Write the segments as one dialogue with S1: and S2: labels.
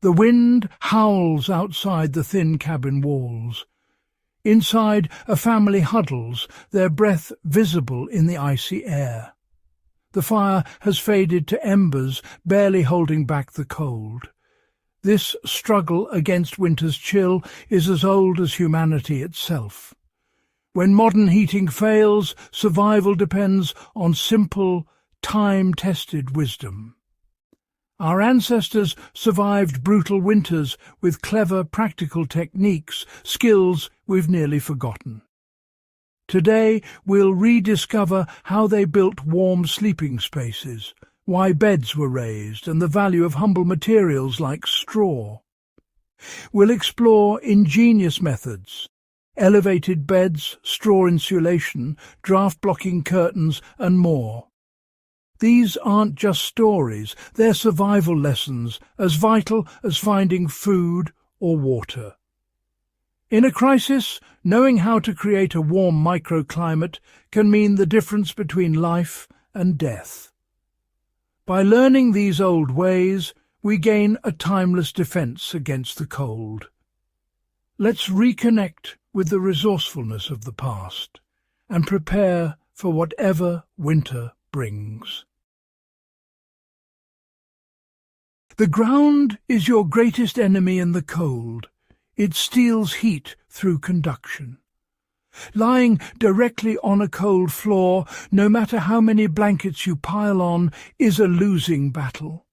S1: The wind howls outside the thin cabin walls. Inside, a family huddles, their breath visible in the icy air. The fire has faded to embers, barely holding back the cold. This struggle against winter's chill is as old as humanity itself. When modern heating fails, survival depends on simple, time-tested wisdom. Our ancestors survived brutal winters with clever, practical techniques, skills we've nearly forgotten. Today we'll rediscover how they built warm sleeping spaces, why beds were raised, and the value of humble materials like straw. We'll explore ingenious methods: elevated beds, straw insulation, draft-blocking curtains, and more. These aren't just stories, they're survival lessons, as vital as finding food or water. In a crisis, knowing how to create a warm microclimate can mean the difference between life and death. By learning these old ways, we gain a timeless defense against the cold. Let's reconnect with the resourcefulness of the past and prepare for whatever winter brings. The ground is your greatest enemy in the cold. It steals heat through conduction. Lying directly on a cold floor, no matter how many blankets you pile on, is a losing battle.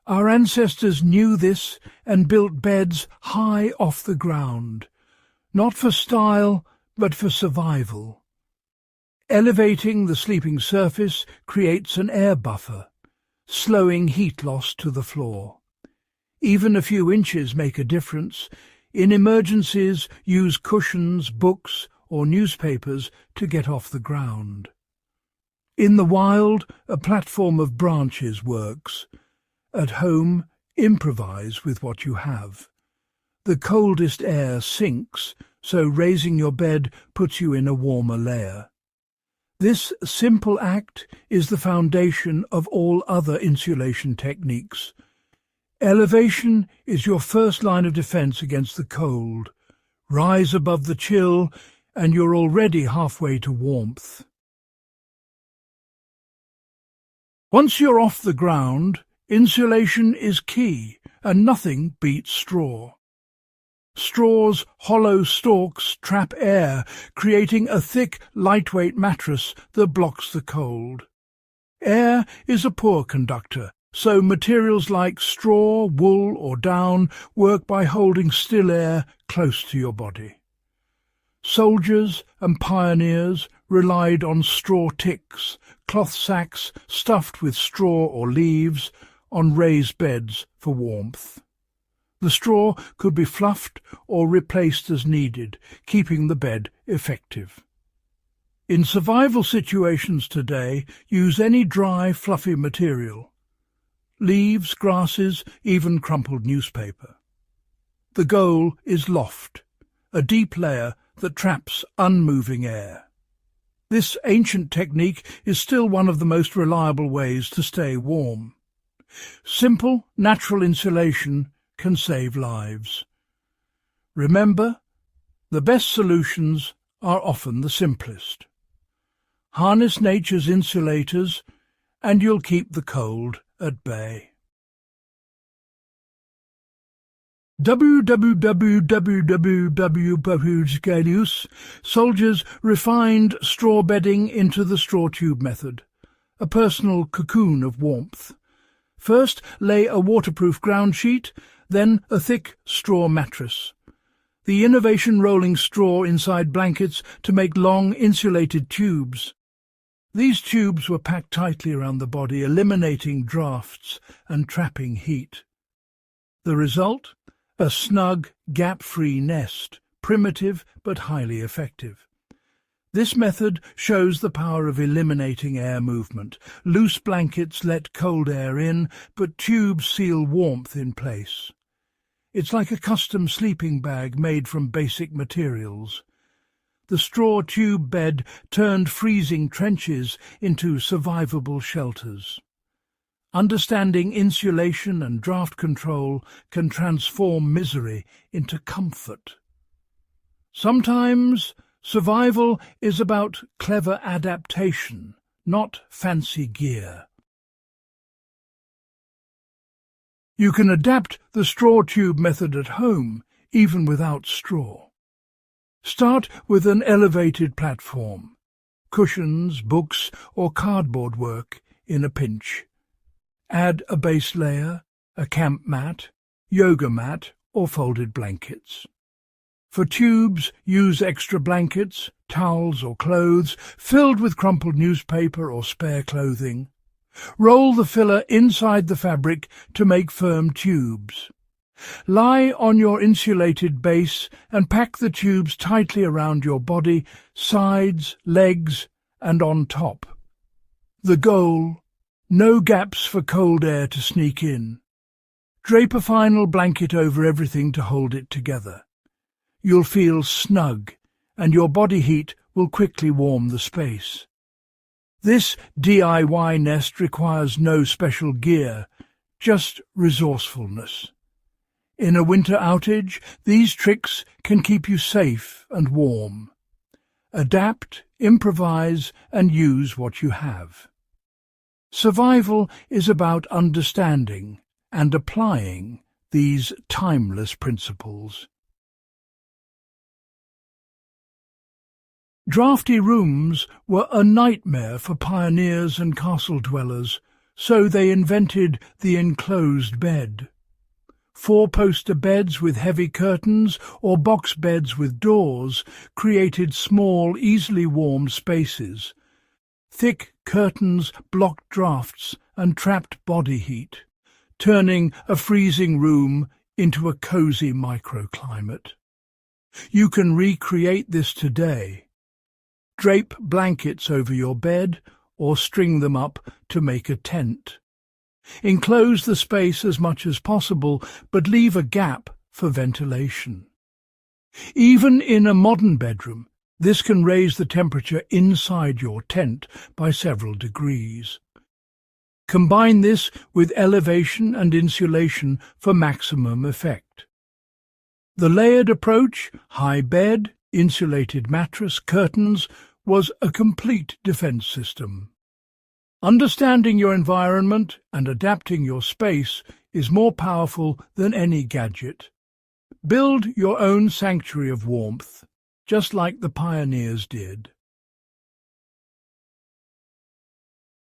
S1: Our ancestors knew this and built beds high off the ground, not for style, but for survival. Elevating the sleeping surface creates an air buffer, slowing heat loss to the floor. Even a few inches make a difference. In emergencies, use cushions, books, or newspapers to get off the ground. In the wild, a platform of branches works. At home, improvise with what you have. The coldest air sinks, so raising your bed puts you in a warmer layer. This simple act is the foundation of all other insulation techniques. Elevation is your first line of defense against the cold. Rise above the chill, and you're already halfway to warmth. Once you're off the ground, insulation is key, and nothing beats straw. Straw's hollow stalks trap air, creating a thick, lightweight mattress that blocks the cold. Air is a poor conductor, so materials like straw, wool, or down work by holding still air close to your body. Soldiers and pioneers relied on straw ticks, cloth sacks stuffed with straw or leaves, on raised beds for warmth. The straw could be fluffed or replaced as needed, keeping the bed effective. In survival situations today, use any dry, fluffy material. Leaves, grasses, even crumpled newspaper. The goal is loft, a deep layer that traps unmoving air. This ancient technique is still one of the most reliable ways to stay warm. Simple, natural insulation can save lives. Remember, the best solutions are often the simplest. Harness nature's insulators, and you'll keep the cold at bay. WWII soldiers refined straw bedding into the straw tube method, a personal cocoon of warmth. First, lay a waterproof ground sheet, then a thick straw mattress. The innovation rolling straw inside blankets to make long insulated tubes. These tubes were packed tightly around the body, eliminating drafts and trapping heat. The result? A snug, gap-free nest, primitive but highly effective. This method shows the power of eliminating air movement. Loose blankets let cold air in, but tubes seal warmth in place. It's like a custom sleeping bag made from basic materials. The straw tube bed turned freezing trenches into survivable shelters. Understanding insulation and draft control can transform misery into comfort. Sometimes survival is about clever adaptation, not fancy gear. You can adapt the straw tube method at home, even without straw. Start with an elevated platform, cushions, books, or cardboard work in a pinch. Add a base layer, a camp mat, yoga mat, or folded blankets. For tubes, use extra blankets, towels, or clothes filled with crumpled newspaper or spare clothing. Roll the filler inside the fabric to make firm tubes. Lie on your insulated base and pack the tubes tightly around your body, sides, legs, and on top. The goal: no gaps for cold air to sneak in. Drape a final blanket over everything to hold it together. You'll feel snug, and your body heat will quickly warm the space. This DIY nest requires no special gear, just resourcefulness. In a winter outage, these tricks can keep you safe and warm. Adapt, improvise, and use what you have. Survival is about understanding and applying these timeless principles. Drafty rooms were a nightmare for pioneers and castle dwellers, so they invented the enclosed bed. Four-poster beds with heavy curtains or box beds with doors created small, easily warmed spaces. Thick curtains blocked drafts and trapped body heat, turning a freezing room into a cosy microclimate. You can recreate this today. Drape blankets over your bed or string them up to make a tent. Enclose the space as much as possible, but leave a gap for ventilation. Even in a modern bedroom, this can raise the temperature inside your tent by several degrees. Combine this with elevation and insulation for maximum effect. The layered approach, high bed, insulated mattress, curtains, was a complete defense system. Understanding your environment and adapting your space is more powerful than any gadget. Build your own sanctuary of warmth, just like the pioneers did.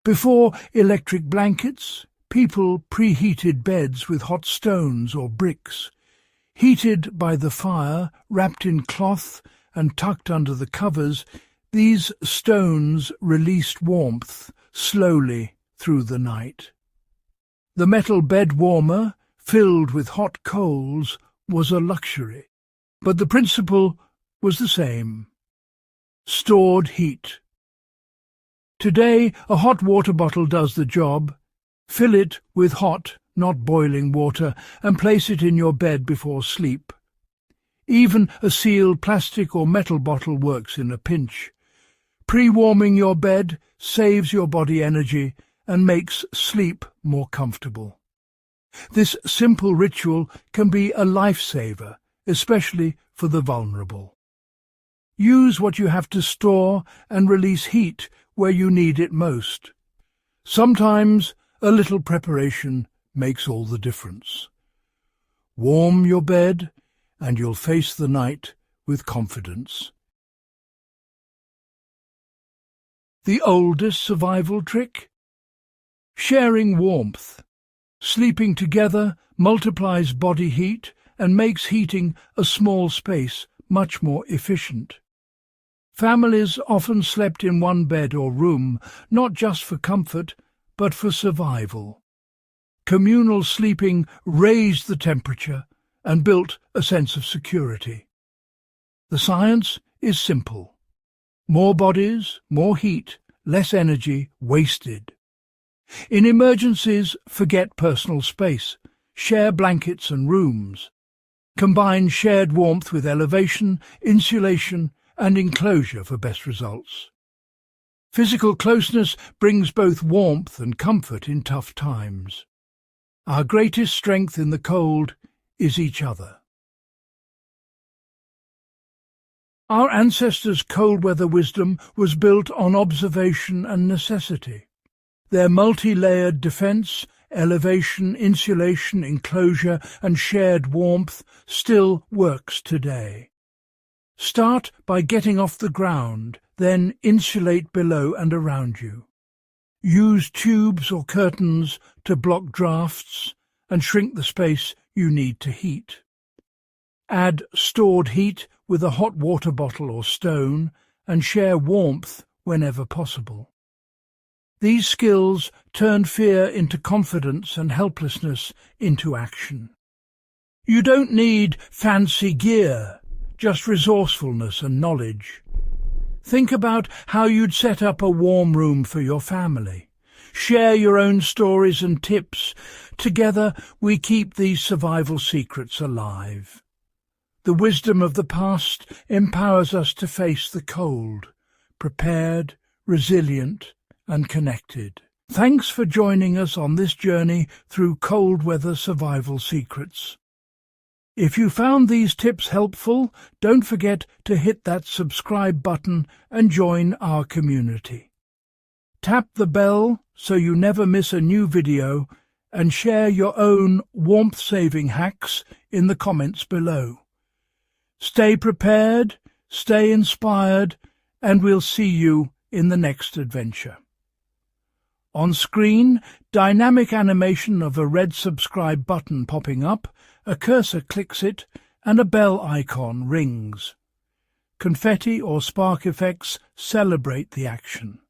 S1: Before electric blankets, people preheated beds with hot stones or bricks. Heated by the fire, wrapped in cloth and tucked under the covers, these stones released warmth slowly through the night. The metal bed warmer, filled with hot coals, was a luxury, but the principle was the same: stored heat. Today, a hot water bottle does the job. Fill it with hot, not boiling water, and place it in your bed before sleep. Even a sealed plastic or metal bottle works in a pinch. Pre-warming your bed saves your body energy and makes sleep more comfortable. This simple ritual can be a lifesaver, especially for the vulnerable. Use what you have to store and release heat where you need it most. Sometimes a little preparation makes all the difference. Warm your bed and you'll face the night with confidence. The oldest survival trick? Sharing warmth. Sleeping together multiplies body heat and makes heating a small space much more efficient. Families often slept in one bed or room, not just for comfort, but for survival. Communal sleeping raised the temperature and built a sense of security. The science is simple. More bodies, more heat, less energy wasted. In emergencies, forget personal space. Share blankets and rooms. Combine shared warmth with elevation, insulation, and enclosure for best results. Physical closeness brings both warmth and comfort in tough times. Our greatest strength in the cold is each other. Our ancestors' cold-weather wisdom was built on observation and necessity. Their multi-layered defence, elevation, insulation, enclosure and shared warmth still works today. Start by getting off the ground, then insulate below and around you. Use tubes or curtains to block drafts and shrink the space you need to heat. Add stored heat with a hot water bottle or stone and share warmth whenever possible. These skills turn fear into confidence and helplessness into action. You don't need fancy gear, just resourcefulness and knowledge. Think about how you'd set up a warm room for your family. Share your own stories and tips. Together we keep these survival secrets alive. The wisdom of the past empowers us to face the cold, prepared, resilient and connected. Thanks for joining us on this journey through cold weather survival secrets. If you found these tips helpful, don't forget to hit that subscribe button and join our community. Tap the bell so you never miss a new video and share your own warmth-saving hacks in the comments below. Stay prepared, stay inspired, and we'll see you in the next adventure. On screen, dynamic animation of a red subscribe button popping up, a cursor clicks it, and a bell icon rings. Confetti or spark effects celebrate the action.